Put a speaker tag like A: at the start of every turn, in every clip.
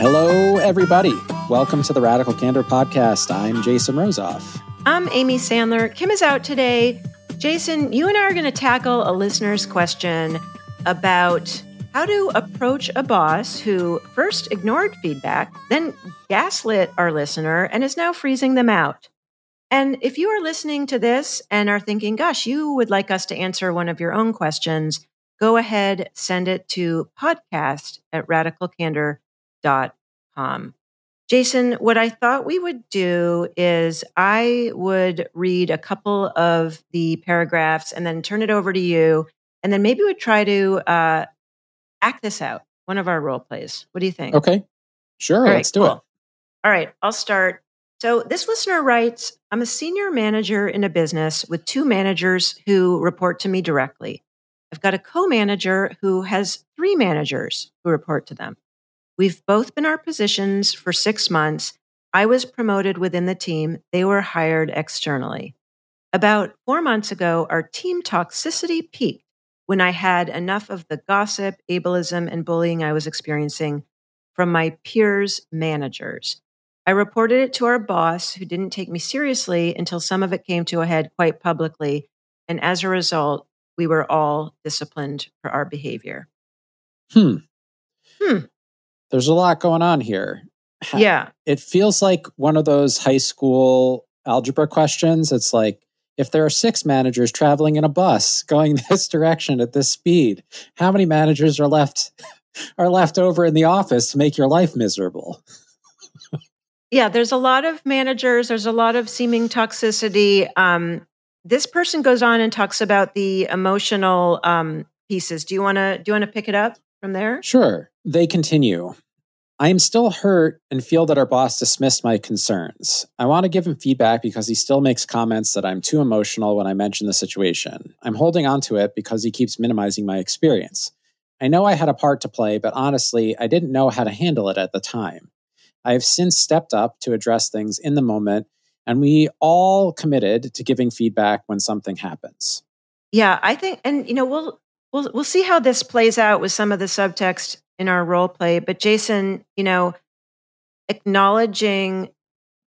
A: Hello, everybody. Welcome to the Radical Candor podcast. I'm Jason Rosoff.
B: I'm Amy Sandler. Kim is out today. Jason, you and I are going to tackle a listener's question about how to approach a boss who first ignored feedback, then gaslit our listener, and is now freezing them out. And if you are listening to this and are thinking, gosh, you would like us to answer one of your own questions, go ahead, send it to podcast@radicalcandor.com. Jason, what I thought we would do is I would read a couple of the paragraphs and then turn it over to you. And then maybe we'd try to act this out, one of our role plays. What do you think?
A: Okay. Sure. Let's do it.
B: All right. I'll start. So this listener writes, I'm a senior manager in a business with two managers who report to me directly. I've got a co-manager who has three managers who report to them. We've both been in our positions for 6 months. I was promoted within the team. They were hired externally. About 4 months ago, our team toxicity peaked when I had enough of the gossip, ableism, and bullying I was experiencing from my peers' managers. I reported it to our boss, who didn't take me seriously until some of it came to a head quite publicly. And as a result, we were all disciplined for our behavior.
A: There's a lot going on here.
B: Yeah.
A: It feels like one of those high school algebra questions. It's like, if there are 6 managers traveling in a bus going this direction at this speed, how many managers are left over in the office to make your life miserable?
B: Yeah, there's a lot of managers. There's a lot of seeming toxicity. This person goes on and talks about the emotional pieces. Do you want to pick it up from there?
A: Sure. They continue. I am still hurt and feel that our boss dismissed my concerns. I want to give him feedback because he still makes comments that I'm too emotional when I mention the situation. I'm holding on to it because he keeps minimizing my experience. I know I had a part to play, but honestly, I didn't know how to handle it at the time. I have since stepped up to address things in the moment, and we all committed to giving feedback when something happens.
B: Yeah, I think, and we'll see how this plays out with some of the subtext in our role play. But Jason, acknowledging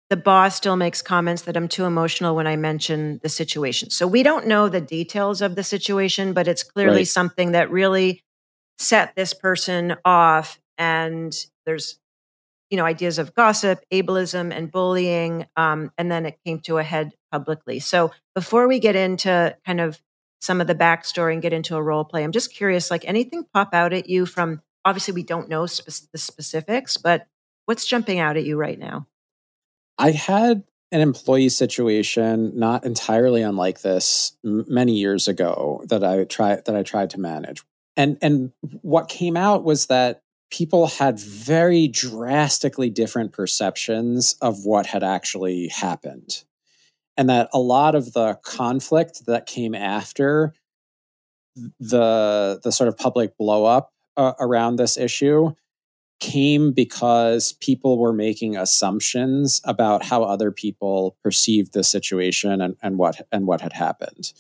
B: the boss still makes comments that I'm too emotional when I mention the situation. So we don't know the details of the situation, but it's clearly something that really set this person off. And there's ideas of gossip, ableism, and bullying. And then it came to a head publicly. So before we get into kind of some of the backstory and get into a role play, I'm just curious, like anything pop out at you from, obviously we don't know the specifics, but what's jumping out at you right now?
A: I had an employee situation not entirely unlike this many years ago that I tried to manage. And what came out was that people had very drastically different perceptions of what had actually happened. And that a lot of the conflict that came after the sort of public blow up around this issue came because people were making assumptions about how other people perceived the situation and what had happened.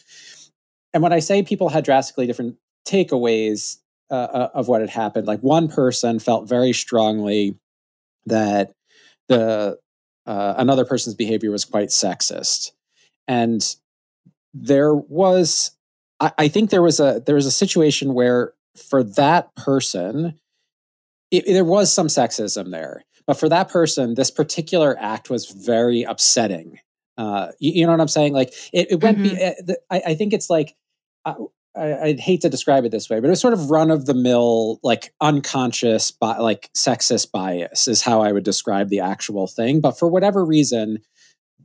A: And when I say people had drastically different takeaways of what had happened, like one person felt very strongly that another person's behavior was quite sexist, and I think there was a situation where for that person there was some sexism there, but for that person this particular act was very upsetting. You know what I'm saying? Like it went. I think it's like. I'd hate to describe it this way, but it was sort of run-of-the-mill, like unconscious, like sexist bias is how I would describe the actual thing. But for whatever reason,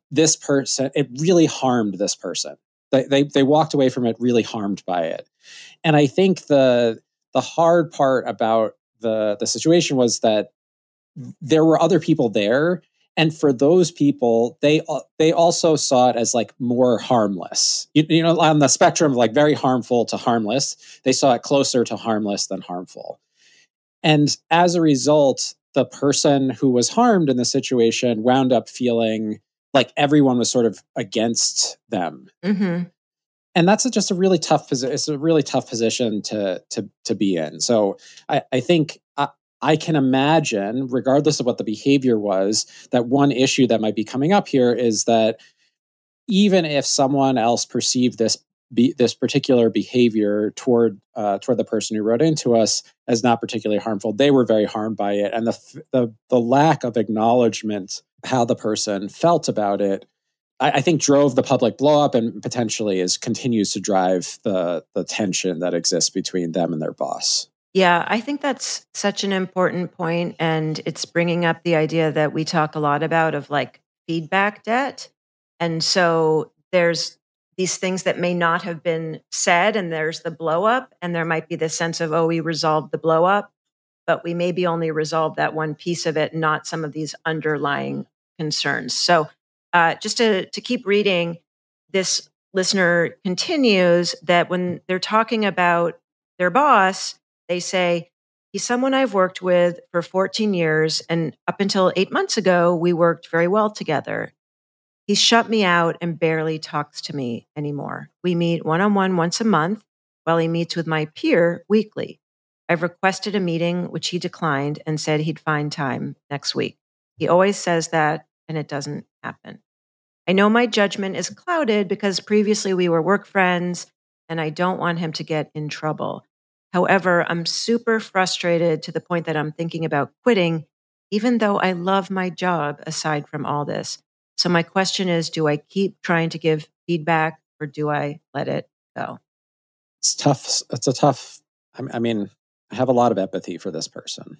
A: this person, it really harmed this person. They walked away from it really harmed by it. And I think the hard part about the situation was that there were other people there. And for those people, they also saw it as like more harmless. On the spectrum of like very harmful to harmless, they saw it closer to harmless than harmful. And as a result, the person who was harmed in the situation wound up feeling like everyone was sort of against them.
B: Mm-hmm.
A: And that's just a really tough position. It's a really tough position to be in. So I think I can imagine, regardless of what the behavior was, that one issue that might be coming up here is that even if someone else perceived this particular behavior toward the person who wrote into us as not particularly harmful, they were very harmed by it, and the lack of acknowledgement how the person felt about it, I think drove the public blow up, and potentially continues to drive the tension that exists between them and their boss.
B: Yeah, I think that's such an important point, and it's bringing up the idea that we talk a lot about of like feedback debt. And so there's these things that may not have been said, and there's the blow up, and there might be this sense of, oh, we resolved the blow up, but we maybe only resolved that one piece of it, not some of these underlying concerns. So just to keep reading, this listener continues that when they're talking about their boss, they say, he's someone I've worked with for 14 years, and up until 8 months ago, we worked very well together. He's shut me out and barely talks to me anymore. We meet one on one once a month while he meets with my peer weekly. I've requested a meeting, which he declined and said he'd find time next week. He always says that, and it doesn't happen. I know my judgment is clouded because previously we were work friends, and I don't want him to get in trouble. However, I'm super frustrated to the point that I'm thinking about quitting, even though I love my job aside from all this. So my question is, do I keep trying to give feedback or do I let it go?
A: It's tough. It's a tough. I mean, I have a lot of empathy for this person.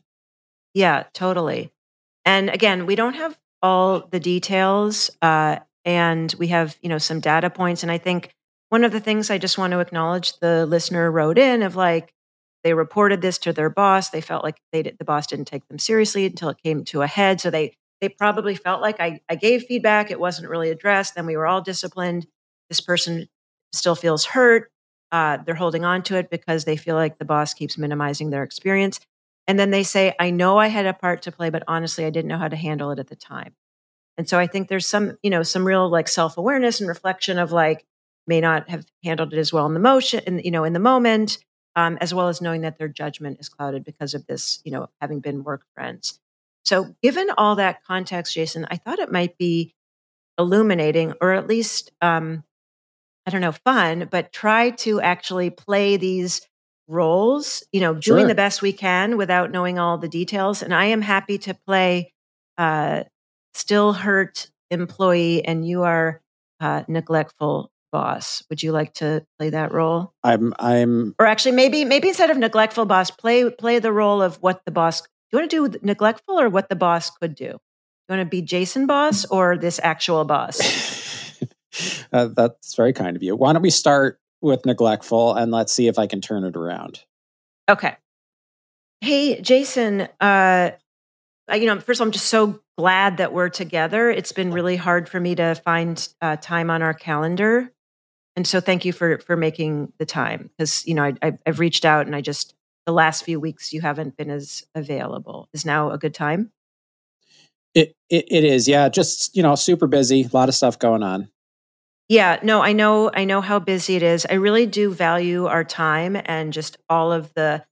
B: Yeah, totally. And again, we don't have all the details, and we have some data points. And I think one of the things I just want to acknowledge, the listener wrote in of like they reported this to their boss. They felt like the boss didn't take them seriously until it came to a head. So they probably felt like I gave feedback. It wasn't really addressed. Then we were all disciplined. This person still feels hurt. They're holding on to it because they feel like the boss keeps minimizing their experience. And then they say, I know I had a part to play, but honestly, I didn't know how to handle it at the time. And so I think there's some real like self-awareness and reflection of like, may not have handled it as well in the motion, in the moment, as well as knowing that their judgment is clouded because of this, having been work friends. So given all that context, Jason, I thought it might be illuminating, or at least, I don't know, fun, but try to actually play these roles, doing the
A: Sure.
B: best we can without knowing all the details. And I am happy to play uh, still hurt employee, and you are neglectful boss. Would you like to play that role?
A: I'm
B: Or actually, maybe instead of neglectful boss, play the role of what the boss. Do you want to do neglectful or what the boss could do? You want to be Jason boss or this actual boss?
A: That's very kind of you. Why don't we start with neglectful and let's see if I can turn it around.
B: Okay. Hey, Jason. First of all, I'm just so glad that we're together. It's been really hard for me to find time on our calendar, and so thank you for making the time, because I've reached out and the last few weeks you haven't been as available. Is now a good time?
A: It is, yeah. Just super busy, a lot of stuff going on.
B: Yeah, no, I know how busy it is. I really do value our time and just all of the,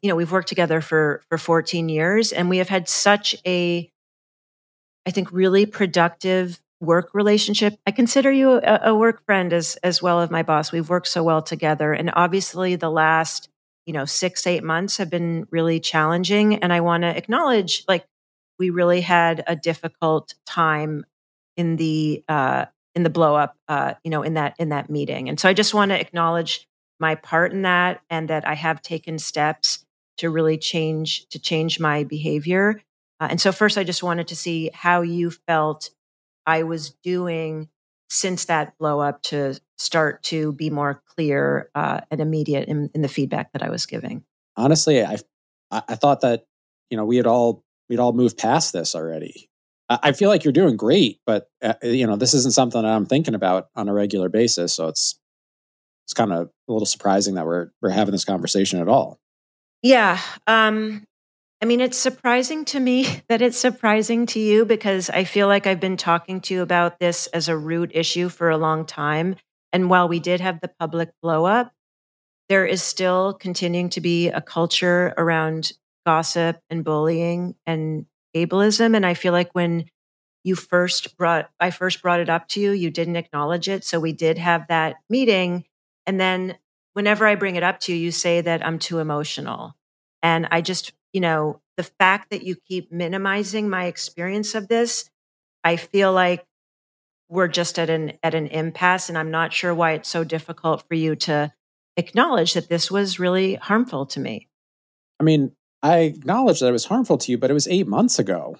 B: we've worked together for 14 years, and we have had such I think, really productive work relationship. I consider you a work friend as well as my boss. We've worked so well together, and obviously the last 6-8 months have been really challenging. And I want to acknowledge, like, we really had a difficult time in the blow up, in that meeting. And so I just want to acknowledge my part in that, and that I have taken steps to really change my behavior. And so first, I just wanted to see how you felt I was doing since that blow up, to start to be more clear and immediate in the feedback that I was giving.
A: Honestly, I thought that we'd all moved past this already. I feel like you're doing great, but this isn't something that I'm thinking about on a regular basis. So it's kind of a little surprising that we're having this conversation at all.
B: Yeah. I mean, it's surprising to me that it's surprising to you, because I feel like I've been talking to you about this as a root issue for a long time. And while we did have the public blow up, there is still continuing to be a culture around gossip and bullying and ableism. And I feel like when I first brought it up to you, you didn't acknowledge it. So we did have that meeting. And then whenever I bring it up to you, you say that I'm too emotional. And I just, the fact that you keep minimizing my experience of this, I feel like we're just at an impasse. And I'm not sure why it's so difficult for you to acknowledge that this was really harmful to me.
A: I mean, I acknowledge that it was harmful to you, but it was 8 months ago.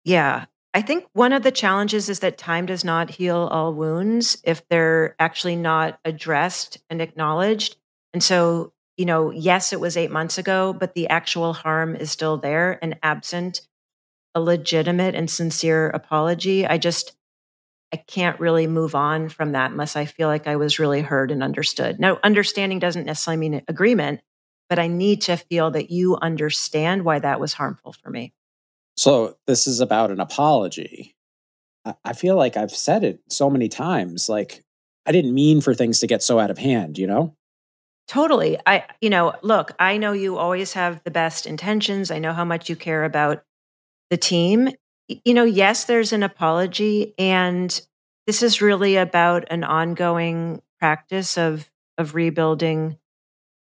B: Yeah. I think one of the challenges is that time does not heal all wounds if they're actually not addressed and acknowledged. And so, yes, it was 8 months ago, but the actual harm is still there. And absent a legitimate and sincere apology, I can't really move on from that unless I feel like I was really heard and understood. Now, understanding doesn't necessarily mean agreement, but I need to feel that you understand why that was harmful for me.
A: So this is about an apology. I feel like I've said it so many times. Like, I didn't mean for things to get so out of hand, you know?
B: Totally. Look, I know you always have the best intentions. I know how much you care about the team. Yes, there's an apology, and this is really about an ongoing practice of rebuilding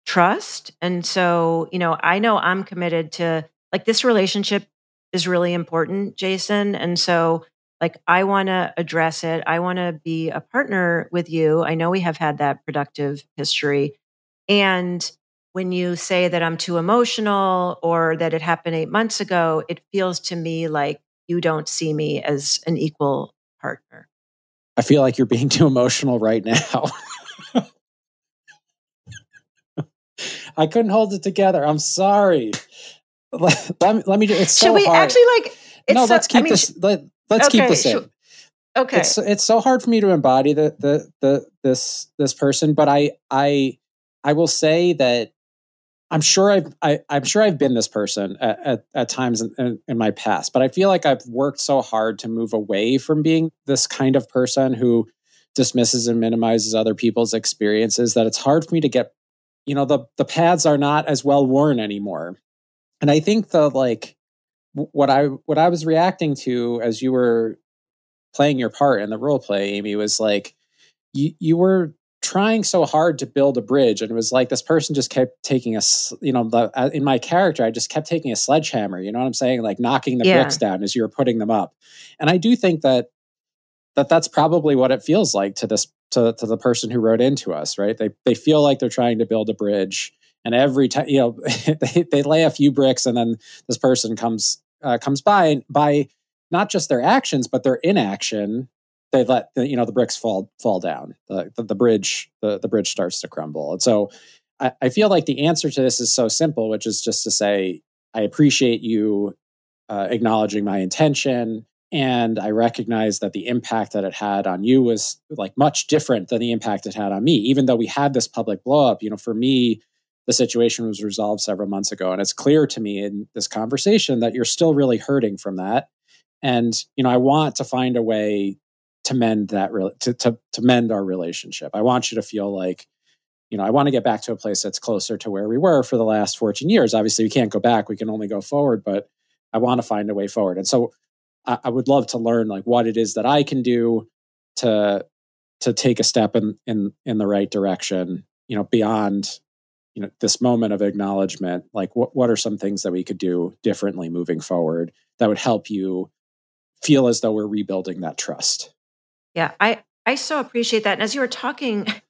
B: trust. And so, I know I'm committed to, like, this relationship is really important, Jason. And so, like, I want to address it. I want to be a partner with you. I know we have had that productive history. And when you say that I'm too emotional or that it happened 8 months ago, it feels to me like you don't see me as an equal partner.
A: I feel like you're being too emotional right now. I couldn't hold it together. I'm sorry. Let me. It's so
B: Should we
A: hard.
B: actually like?
A: No, let's keep this. Let's keep this in.
B: Okay.
A: It's so hard for me to embody this person, but I will say that I'm sure I've been this person at times in my past, but I feel like I've worked so hard to move away from being this kind of person who dismisses and minimizes other people's experiences that it's hard for me to get. The paths are not as well worn anymore, and I think what I was reacting to as you were playing your part in the role play, Amy, was like you were trying so hard to build a bridge, and it was like this person just kept taking in my character, I just kept taking a sledgehammer. You know what I'm saying? Like knocking the bricks down as you were putting them up. And I do think that's probably what it feels like to the person who wrote into us, right? They feel like they're trying to build a bridge, and every time they lay a few bricks, and then this person comes by, and by not just their actions but their inaction, they let the bricks fall down. The bridge starts to crumble. And so I feel like the answer to this is so simple, which is just to say, I appreciate you acknowledging my intention. And I recognize that the impact that it had on you was like much different than the impact it had on me. Even though we had this public blow up, for me, the situation was resolved several months ago. And it's clear to me in this conversation that you're still really hurting from that. And, I want to find a way to mend that, to mend our relationship. I want you to feel like, I want to get back to a place that's closer to where we were for the last 14 years. Obviously, we can't go back. We can only go forward, but I want to find a way forward. And so I would love to learn like what it is that I can do to take a step in the right direction, beyond, this moment of acknowledgement. Like what are some things that we could do differently moving forward that would help you feel as though we're rebuilding that trust?
B: Yeah, I so appreciate that. And as you were talking, I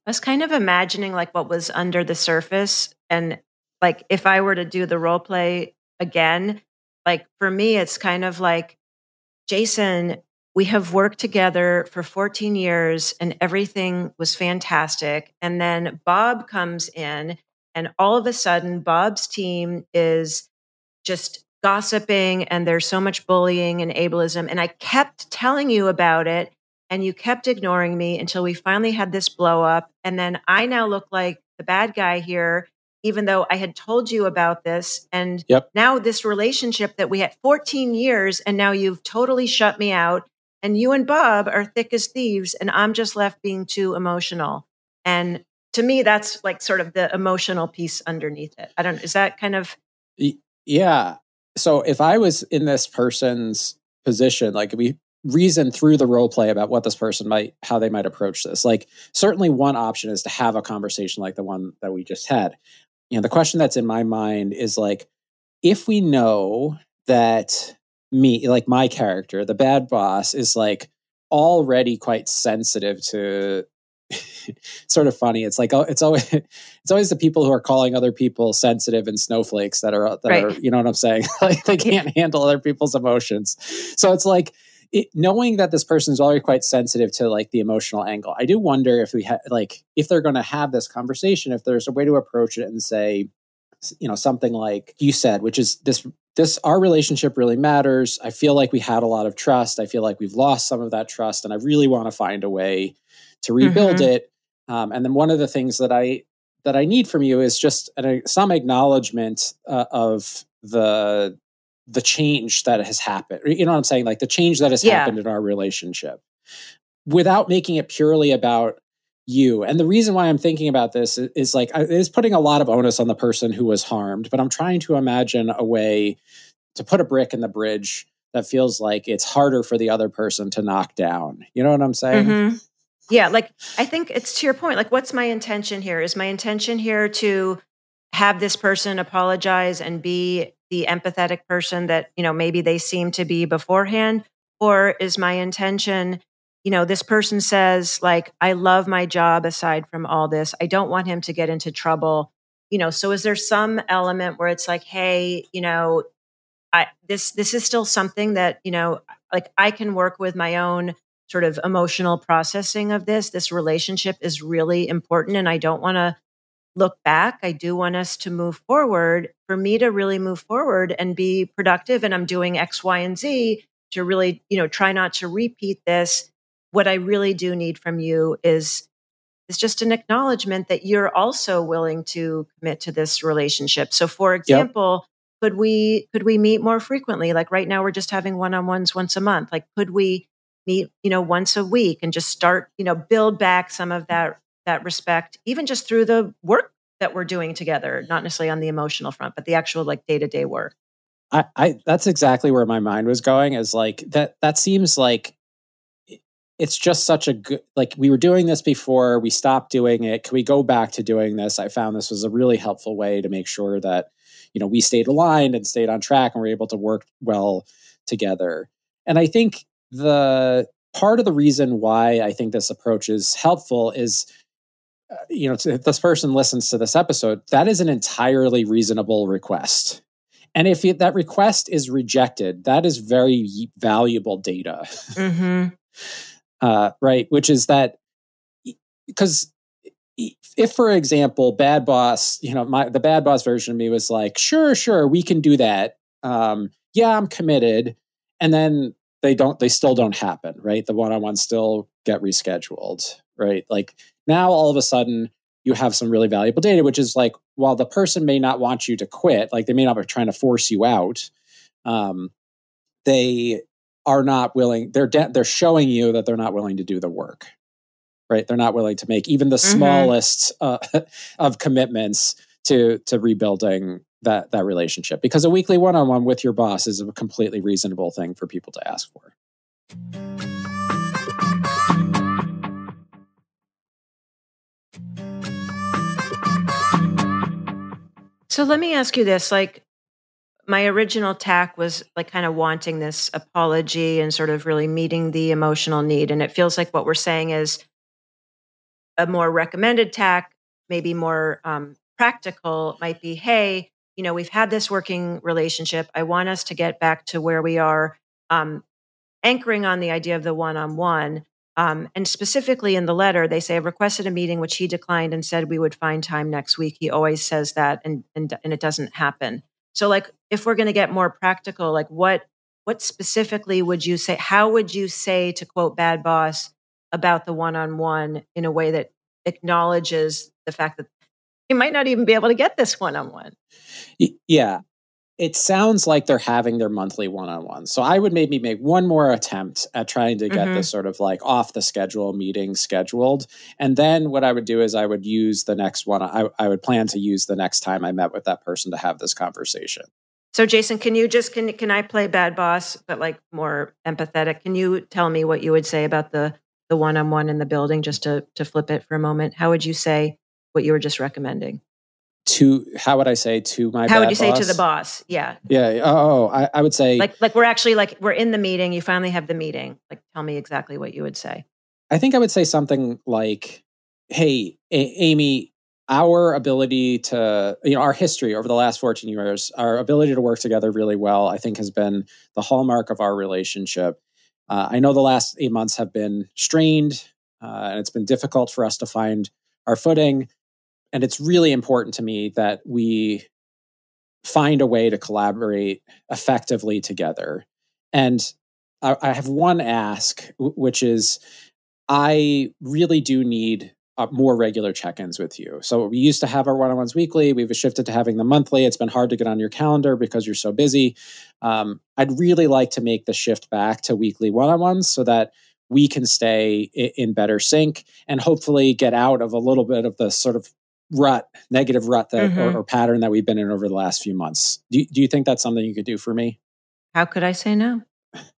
B: was kind of imagining like what was under the surface, and like if I were to do the role play again, like for me it's kind of like, Jason, we have worked together for 14 years and everything was fantastic. And then Bob comes in, and all of a sudden, Bob's team is just gossiping and there's so much bullying and ableism. And I kept telling you about it and you kept ignoring me until we finally had this blow up. And then I now look like the bad guy here, even though I had told you about this. And
A: Yep.
B: now this relationship that we had 14 years, and now you've totally shut me out. And you and Bob are thick as thieves, and I'm just left being too emotional. And to me, that's like sort of the emotional piece underneath it. I don't, is that kind of
A: Yeah. So if I was in this person's position, like we reason through the role play about what this person might, how they might approach this, like certainly one option is to have a conversation like the one that we just had. The question that's in my mind is like, if we know that me, like my character, the bad boss, is like already quite sensitive to sort of funny. It's like, oh, it's always the people who are calling other people sensitive and snowflakes that are,
B: Right.
A: you know what I'm saying? Like they can't handle other people's emotions. So it's like knowing that this person is already quite sensitive to like the emotional angle. I do wonder if we like if they're going to have this conversation, if there's a way to approach it and say, something like you said, which is this our relationship really matters. I feel like we had a lot of trust. I feel like we've lost some of that trust, and I really want to find a way to rebuild it. And then one of the things that I need from you is just some acknowledgement of the change that has happened. You know what I'm saying? Like the change that has happened in our relationship, without making it purely about you. And the reason why I'm thinking about this is like, it is putting a lot of onus on the person who was harmed, but I'm trying to imagine a way to put a brick in the bridge that feels like it's harder for the other person to knock down. You know what I'm saying?
B: Yeah. Like, I think it's to your point. Like, what's my intention here? Is my intention here to have this person apologize and be the empathetic person that, maybe they seem to be beforehand? Or is my intention, this person says, like, I love my job aside from all this. I don't want him to get into trouble. So is there some element where it's like, hey, this is still something that, like I can work with my own sort of emotional processing of this. This relationship is really important and I don't want to look back. I do want us to move forward. For me to really move forward and be productive, and I'm doing X, Y, and Z to really, try not to repeat this. What I really do need from you is just an acknowledgement that you're also willing to commit to this relationship. So for
A: Yep.
B: example, could we meet more frequently? Like right now we're just having one-on-ones once a month. Like could we meet, once a week and just start, build back some of that respect, even just through the work that we're doing together, not necessarily on the emotional front, but the actual like day-to-day work.
A: I that's exactly where my mind was going, is like that seems like it's just such a good, like we were doing this before, we stopped doing it. Can we go back to doing this? I found this was a really helpful way to make sure that, we stayed aligned and stayed on track and were able to work well together. And I think the part of the reason why I think this approach is helpful is, if this person listens to this episode, that is an entirely reasonable request. And if that request is rejected, that is very valuable data.
B: Mm-hmm.
A: Right. Which is that, because if, for example, bad boss, the bad boss version of me was like, sure, we can do that. Yeah, I'm committed. And then they still don't happen. Right. The one-on-ones still get rescheduled. Right. Like now all of a sudden you have some really valuable data, which is like, while the person may not want you to quit, like they may not be trying to force you out. They are not willing. They're showing you that they're not willing to do the work, right? They're not willing to make even the smallest of commitments to rebuilding that relationship, because a weekly one-on-one with your boss is a completely reasonable thing for people to ask for.
B: So let me ask you this, like, my original tack was like kind of wanting this apology and sort of really meeting the emotional need. And it feels like what we're saying is a more recommended tack, maybe more practical, might be, hey, we've had this working relationship. I want us to get back to where we are, anchoring on the idea of the one-on-one. And specifically in the letter, they say, I've requested a meeting, which he declined and said we would find time next week. He always says that, and it doesn't happen. So, like, if we're going to get more practical, like, what specifically would you say? How would you say, to quote Bad Boss, about the one-on-one in a way that acknowledges the fact that you might not even be able to get this one-on-one?
A: Yeah. It sounds like they're having their monthly one-on-one. So I would maybe make one more attempt at trying to get this sort of like off the schedule meeting scheduled. And then what I would do is I would use the next one. I would plan to use the next time I met with that person to have this conversation.
B: So Jason, can I play bad boss, but like more empathetic? Can you tell me what you would say about the one-on-one in the building, just to flip it for a moment? How would you say what you were just recommending?
A: How would I say to my
B: How would you
A: bad
B: say to the
A: boss?
B: boss? Yeah.
A: Yeah. I would say,
B: Like we're actually like we're in the meeting, you finally have the meeting. Like tell me exactly what you would say.
A: I think I would say something like, "Hey, Amy, our ability to, our history over the last 14 years, our ability to work together really well, I think has been the hallmark of our relationship. I know the last 8 months have been strained, and it's been difficult for us to find our footing. And it's really important to me that we find a way to collaborate effectively together. And I have one ask, which is I really do need more regular check-ins with you. So we used to have our one-on-ones weekly. We've shifted to having them monthly. It's been hard to get on your calendar because you're so busy. I'd really like to make the shift back to weekly one-on-ones so that we can stay in better sync and hopefully get out of a little bit of the sort of negative rut that or pattern that we've been in over the last few months. Do you think that's something you could do for me?
B: How could I say no?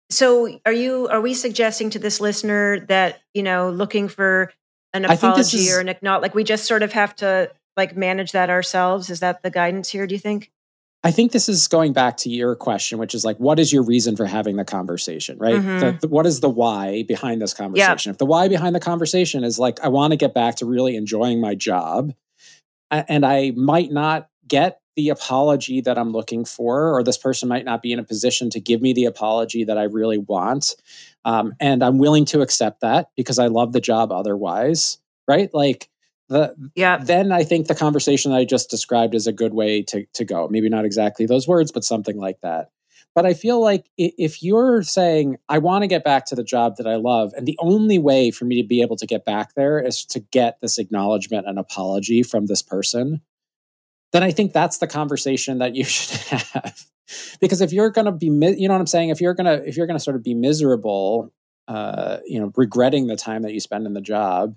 B: So are we suggesting to this listener that, looking for an
A: I think this
B: apology or
A: is
B: an acknowledge, like we just sort of have to like manage that ourselves? Is that the guidance here, do you think?
A: I think this is going back to your question, which is like, what is your reason for having the conversation, right? What is the why behind this
B: Yep.
A: conversation? If the why behind the conversation is like, I want to get back to really enjoying my job, and I might not get the apology that I'm looking for, or this person might not be in a position to give me the apology that I really want. And I'm willing to accept that because I love the job otherwise, right? Like, then I think the conversation that I just described is a good way to go. Maybe not exactly those words, but something like that. But I feel like if you're saying, I want to get back to the job that I love, and the only way for me to be able to get back there is to get this acknowledgement and apology from this person, then I think that's the conversation that you should have. Because if you're going to be, you know what I'm saying? If you're going to sort of be miserable, regretting the time that you spend in the job,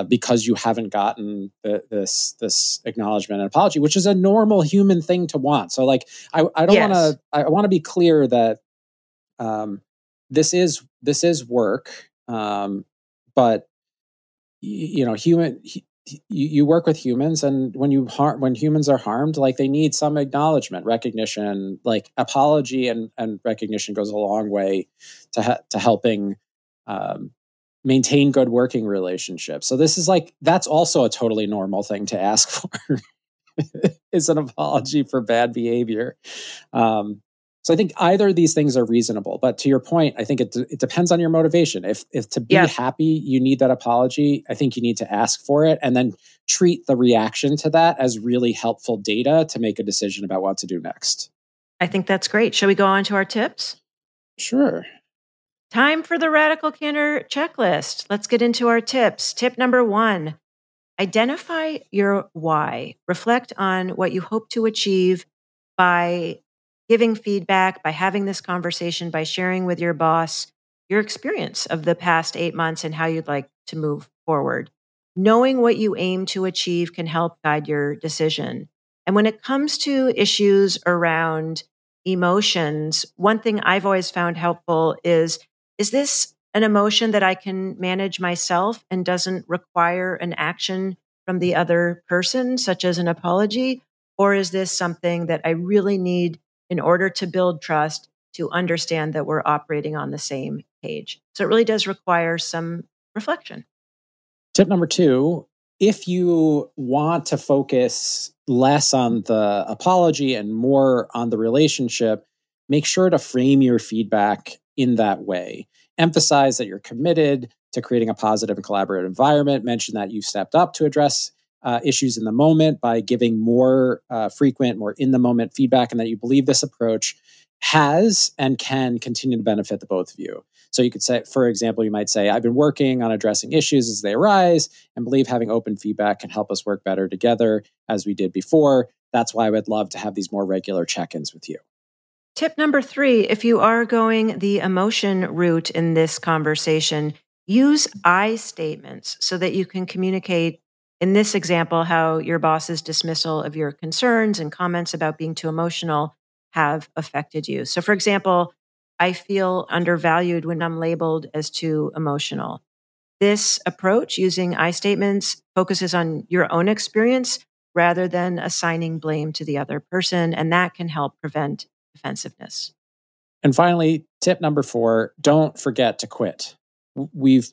A: because you haven't gotten this acknowledgement and apology, which is a normal human thing to want. So like, I don't want to, I want to be clear that this is work, but you work with humans, and when humans are harmed, like they need some acknowledgement, recognition, like apology and recognition goes a long way to helping maintain good working relationships. So this is like, that's also a totally normal thing to ask for is an apology for bad behavior. So I think either of these things are reasonable, but to your point, I think it depends on your motivation. If to be happy, you need that apology, I think you need to ask for it and then treat the reaction to that as really helpful data to make a decision about what to do next.
B: I think that's great. Shall we go on to our tips?
A: Sure.
B: Time for the Radical Candor checklist. Let's get into our tips. Tip number 1, identify your why. Reflect on what you hope to achieve by giving feedback, by having this conversation, by sharing with your boss your experience of the past 8 months and how you'd like to move forward. Knowing what you aim to achieve can help guide your decision. And when it comes to issues around emotions, one thing I've always found helpful is this an emotion that I can manage myself and doesn't require an action from the other person, such as an apology? Or is this something that I really need in order to build trust to understand that we're operating on the same page? So it really does require some reflection.
A: Tip number 2, if you want to focus less on the apology and more on the relationship, make sure to frame your feedback in that way. Emphasize that you're committed to creating a positive and collaborative environment. Mention that you've stepped up to address issues in the moment by giving more frequent, more in the moment feedback, and that you believe this approach has and can continue to benefit the both of you. So you could say, for example, you might say, I've been working on addressing issues as they arise and believe having open feedback can help us work better together as we did before. That's why I would love to have these more regular check-ins with you.
B: Tip number 3, if you are going the emotion route in this conversation, use I statements so that you can communicate, in this example, how your boss's dismissal of your concerns and comments about being too emotional have affected you. So, for example, I feel undervalued when I'm labeled as too emotional. This approach, using I statements, focuses on your own experience rather than assigning blame to the other person, and that can help prevent defensiveness.
A: And finally, tip number 4, don't forget to quit. We've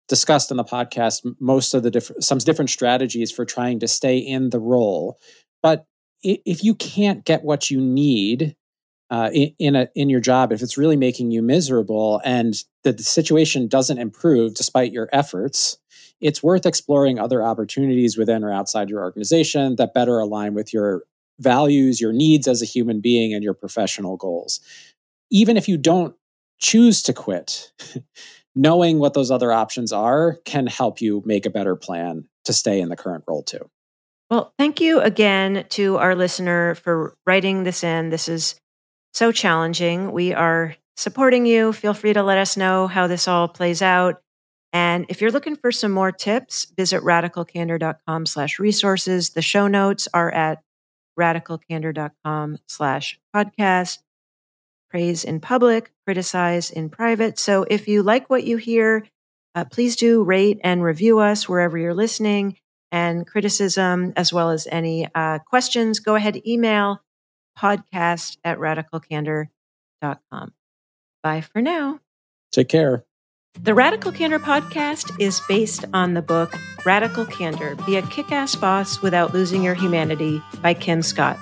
A: discussed in the podcast most of the some different strategies for trying to stay in the role. But if you can't get what you need in your job, if it's really making you miserable and the situation doesn't improve despite your efforts, it's worth exploring other opportunities within or outside your organization that better align with your values, your needs as a human being, and your professional goals. Even if you don't choose to quit, knowing what those other options are can help you make a better plan to stay in the current role too.
B: Well, thank you again to our listener for writing this in. This is so challenging. We are supporting you. Feel free to let us know how this all plays out. And if you're looking for some more tips, visit radicalcandor.com/resources. The show notes are at radicalcandor.com/podcast. Praise in public, criticize in private. So if you like what you hear, please do rate and review us wherever you're listening. And criticism, as well as any questions, go ahead to email podcast@radicalcandor.com. Bye for now.
A: Take care.
B: The Radical Candor podcast is based on the book Radical Candor, Be a Kick-Ass Boss Without Losing Your Humanity by Kim Scott.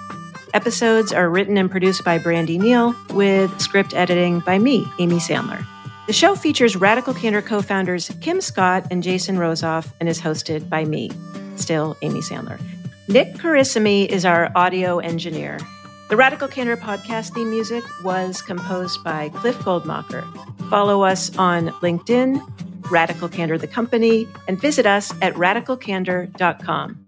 B: Episodes are written and produced by Brandy Neal with script editing by me, Amy Sandler. The show features Radical Candor co-founders Kim Scott and Jason Rosoff and is hosted by me, still Amy Sandler. Nick Carissimi is our audio engineer. The Radical Candor podcast theme music was composed by Cliff Goldmacher. Follow us on LinkedIn, Radical Candor the company, and visit us at radicalcandor.com.